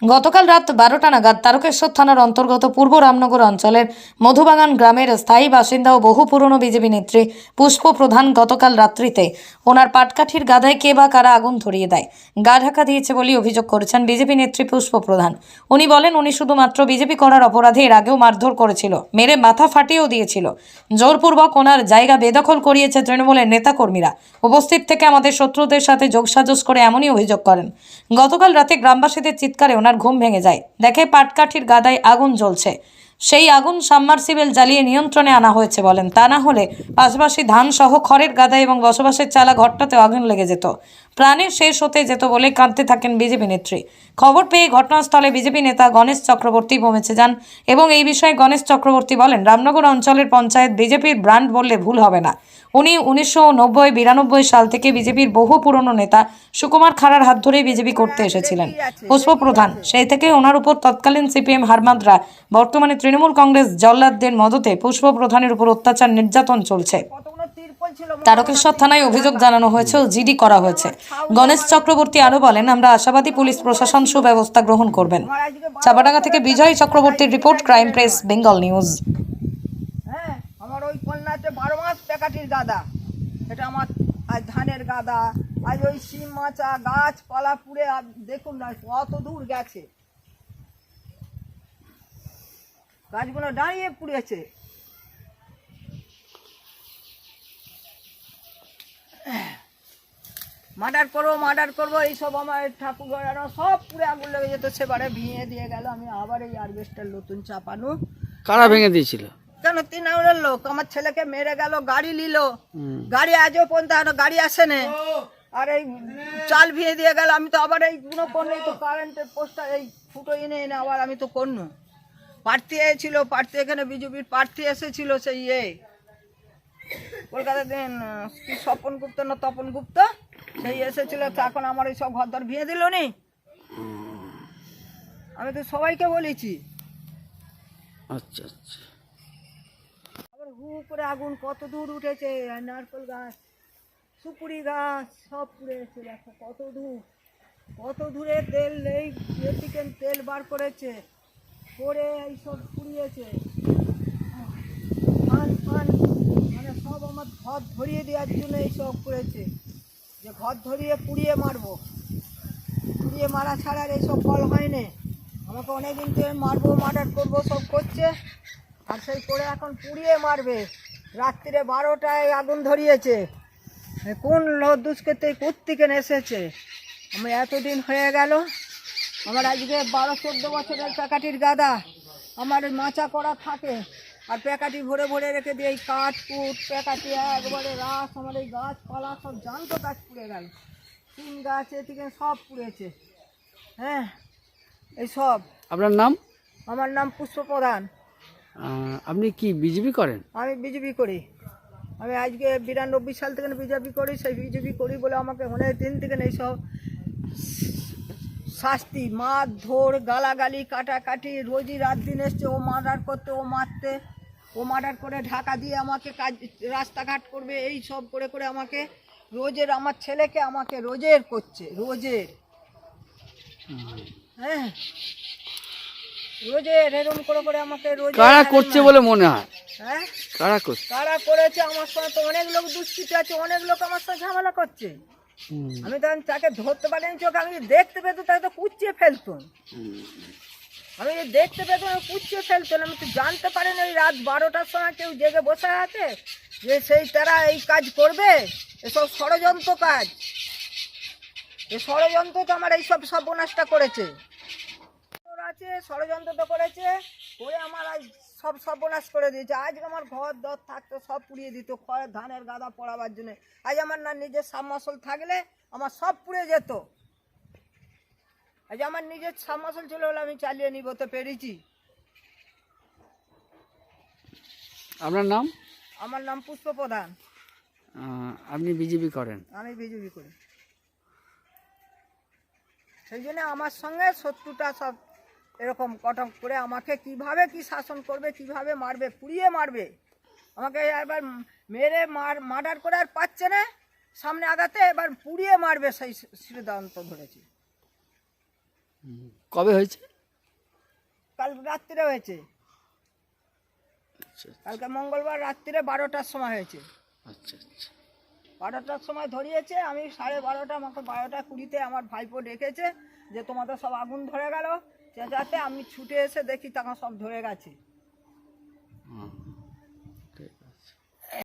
গতকাল রাত 12টা নাগাদ তারকেশ্বর থানার অন্তর্গত পূর্ব রামনগর অঞ্চলের মধুবাগান গ্রামের স্থায়ী বাসিন্দা ও বহু পুরনো বিজেপি নেত্রী পুষ্প প্রধান গতকাল রাত্রিতে ওনার পাটকাঠির গাদায় কে বা কারা আগুন ধরিয়ে দেয়, গা ঢাকা দিয়েছে বলে অভিযোগ করেছেন বিজেপি নেত্রী পুষ্প প্রধান। উনি বলেন উনি শুধুমাত্র বিজেপি করার অপরাধে এর আগেও মারধর করেছিল, মেরে মাথা ফাটিয়েও দিয়েছিল। জোরপূর্বক ওনার জায়গা বেদখল করিয়েছে তৃণমূলের নেতাকর্মীরা। উপস্থিত থেকে আমাদের শত্রুদের সাথে যোগসাজশ করে এমনই অভিযোগ করেন। গতকাল রাতে গ্রামবাসীদের চিৎকারে ওনার ঘুম ভেঙে যায়। দেখে পাটকাঠির গাদায় আগুন জ্বলছে। সেই আগুন সাবমার্সিবল জ্বালিয়ে নিয়ন্ত্রণে আনা হয়েছে বলেন। তা না হলে পাশাপাশি ধান সহ খড়ের গাদায় এবং বসবাসের চালা ঘরটাতেও আগুন লেগে যেত, প্রাণের শেষ হতে যেত বলে কাঁদতে থাকেন বিজেপি নেত্রী। খবর পেয়ে ঘটনাস্থলে বিজেপি নেতা গণেশ চক্রবর্তী পৌঁছে যান এবং এই বিষয়ে গণেশ চক্রবর্তী বলেন, রামনগর অঞ্চলের পঞ্চায়েত বিজেপির ব্র্যান্ড বললে ভুল হবে না। উনি 1990-92 সাল থেকে বিজেপির বহু পুরনো নেতা সুকুমার খাড়ার হাত ধরেই বিজেপি করতে এসেছিলেন পুষ্প প্রধান। সেই থেকে ওনার উপর তৎকালীন সিপিএম হারমাদরা, বর্তমানে তৃণমূল কংগ্রেস জল্লাদদের মদতে পুষ্প প্রধানের উপর অত্যাচার নির্যাতন চলছে। তারকেশ্বর থানায় অভিযোগ জানানো হয়েছে ও জিডি করা হয়েছে। গণেশ চক্রবর্তী আরো বলেন, আমরা আশাবাদী পুলিশ প্রশাসন সুব্যবস্থা গ্রহণ করবেন। চাপাডাঙ্গা থেকে বিজয় চক্রবর্তীর report, crime press Bengal news. আমার ওই কন্যাতে 12 মাস প্যাকাটির গাদা, এটা আমার আজ ধানের গাদা, আজ ওই শিম মাচা গাছপালা পুড়ে দেখুন না কত দূর গেছে, গাছগুলো দাঁড়িয়ে পুড়েছে। মার্ডার করবো এইসব আমার ঠাকুর ঘর সব পুড়ে আগুন লেগে যেত, সেবারে ভেঙে দিয়ে গেল। আমি আবার এই আরবেস্টার নতুন চাপানো। কারা ভেঙে দিয়েছিল? কেন তৃণমূলের লোক আমার ছেলেকে মেরে গেল, গাড়ি নিল, গাড়ি আজও পর্যন্ত গাড়ি আসে না, আর এই চাল ভিয়ে দিয়ে গেল। আমি তো আবার এই গুলো করলে তো কারেন্টের পোস্টার এই ফুটো এনে আবার আমি তো করল প্রার্থী এসেছিল, প্রার্থী এখানে বিজেপির প্রার্থী এসেছিল, সেই কলকাতা দিন কি স্বপন গুপ্ত না তপন গুপ্ত, সেই এসেছিল। এখন আমার এই সব ঘরদর ভিয়ে দিল নি। আমি তো সবাইকে বলেছি। আচ্ছা আচ্ছা, আবার হু করে আগুন কত দূর উঠেছে, নারকেল গাছ সুপুরি গাছ সব পুড়েছে। দেখো কত দূরে তেল এই চিকেন তেল বার করেছে, করে এইসব পুড়িয়েছে। মানে সব আমার ঘর ধরিয়ে দেওয়ার জন্য এইসব করেছে, যে ঘর ধরিয়ে পুড়িয়ে মারবো, পুড়িয়ে মারা ছাড়া এইসব ফল হয়নি। আমাকে অনেকদিন থেকে মারবো, মার্ডার করবো সব করছে, আর সেই করে এখন পুড়িয়ে মারবে। রাত্রিরে 12টায় আগুন ধরিয়েছে। কোন দুষ্কৃতী কোত্থেকে এসেছে? আমি এতদিন হয়ে গেল, আমার আজকে 12-14 বছরের প্যাকাটির গাদা আমার মাচা করা থাকে, আর প্যাকাটি ভরে ভরে রেখে দিয়ে এই কাঠ কুট প্যাকাটি একবারে রাস, আমার এই গাছপালা সব জান্ত গাছ পুড়ে গেল, তিন গাছ এদিকে সব পুড়েছে। হ্যাঁ, এই সব। আপনার নাম? আমার নাম পুষ্প প্রধান। আপনি কি বিজেপি করেন? আমি বিজেপি করি। আমি আজকে 92 সাল থেকে বিজেপি করি। সেই বিজেপি করি বলে আমাকে অনেক দিন থেকে এইসব শাস্তি, মারধর, গালাগালি, কাটাকাটি, রোজই রাত দিন এসছে। ও মার্ডার করতে, ও মারতে, ও মার্ডার করে ঢাকা দিয়ে আমাকে কাজ রাস্তাঘাট করবে, এই সব করে করে আমাকে রোজের, আমার ছেলেকে আমাকে রোজের করছে, রোজের। হ্যাঁ, রোজের এরকম করে করে আমাকে রোজ। কারা করছে বলে মনে হয়? হ্যাঁ, কারা করছে? কারা করেছে? আমার সঙ্গে তো অনেক লোক দুষ্কৃতী আছে, অনেক লোক আমার সঙ্গে ঝামেলা করছে। আমি তখন তাকে ধরতে পারিনি চোখে, আমি দেখতে পেতো তাকে তো কুচিয়ে ফেলতো। আমি দেখতে পেতো কুচিয়ে ফেলতো না। আমি তো জানতে পারিনি ওই রাত 12টার সময় কেউ জেগে বসে আছে যে সেই তারা এই কাজ করবে। এসব ষড়যন্ত্র কাজ, এই ষড়যন্ত্র তো আমার এইসব সর্বনাশটা করেছে। আছে ষড়যন্ত্র তো করেছে, করে আমার আজ সব সর্বনাশ করে দিয়েছে। আজকে আমার ঘর দর থাকতো সব পুড়িয়ে দিত, খড়ের ধানের গাদা পড়াবার জন্য। আজ আমার না নিজের সাবমার্সেল থাকলে আমার সব পুড়ে যেত। আজ আমার নিজের সাবমার্সেল ছিল বলে আমি চালিয়ে নিব তো পেরেছি। আপনার নাম? আমার নাম পুষ্প প্রধান। আপনি বিজেপি করেন? আমি বিজেপি করি। সেই জন্য আমার সঙ্গে শত্রুটা সব এরকম কটক করে আমাকে কিভাবে কি শাসন করবে, কিভাবে মারবে, পুড়িয়ে মারবে। আমাকে এবার মেরে মার্ডার করে আর পাচ্ছে না সামনে আগাতে, এবার পুড়িয়ে মারবে সেই সিদ্ধান্ত ধরেছে। কবে হয়েছে? কাল রাত্রিরে হয়েছে, আচ্ছা কালকে মঙ্গলবার রাত্রিরে 12টার সময় হয়েছে। আচ্ছা আচ্ছা। 12টার সময় ধরিয়েছে, আমি 12:30, আমাকে 12:20 আমার ভাইপো ডেকেছে যে তোমাদের সব আগুন ধরে গেল চেঁচাতে, আমি ছুটে এসে দেখি তখন সব ধরে গেছে।